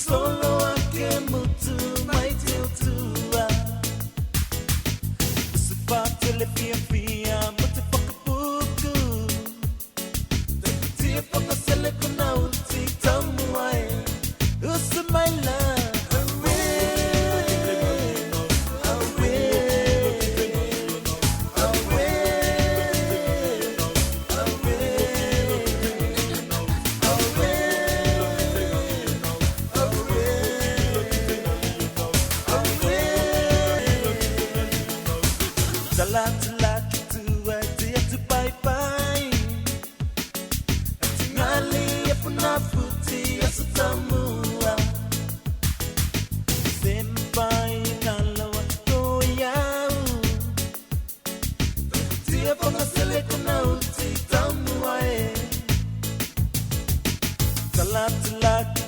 Solo anche mutu mai tua. Sepatu le pia mutu pakapuku. Tia paka sele kuna uti tamu ai. Usu my love. Salat tu dia tu bye bye. Tingali puna puti asatamua. Senpai nalawa ko yau. Dia pona sele kuna uti tamua e. Salat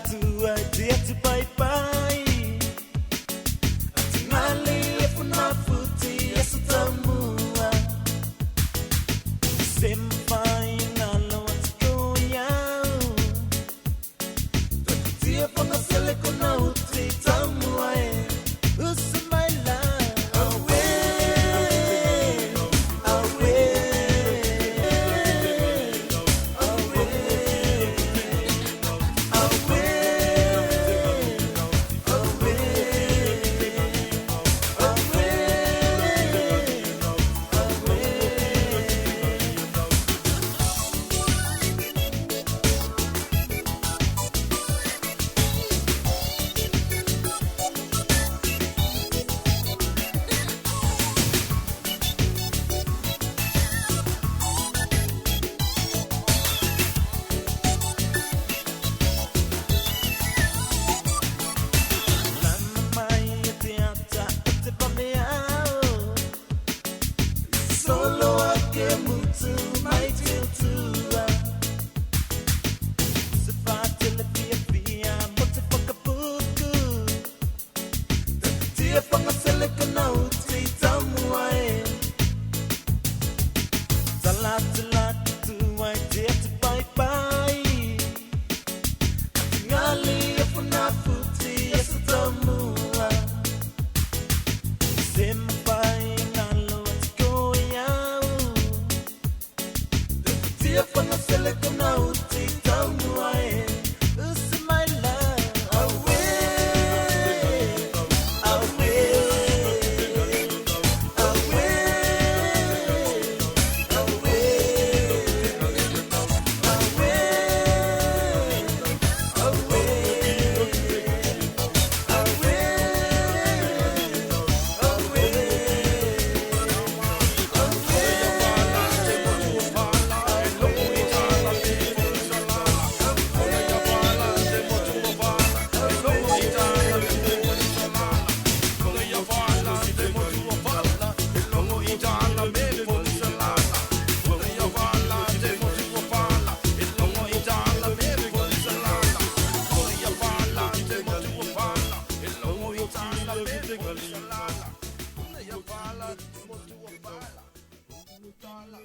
tu dia tu bye bye. Tingali puna puti asatamua. Senpai nalawa ko yau. Dia pona sele kuna uti tamua e. Usu my love. Away, away, Solo anche mutu mai tua. Sepatu le pia mutu pakapuku. Tia panga sele kana uti tamu ai. Salat tu ai dia tu bye bye. Tingali puna puti asatamua. Senpai nalawa ko yau. Dia pona sele kuna uti tamua e. Usu my love. Away, away, away, Fala,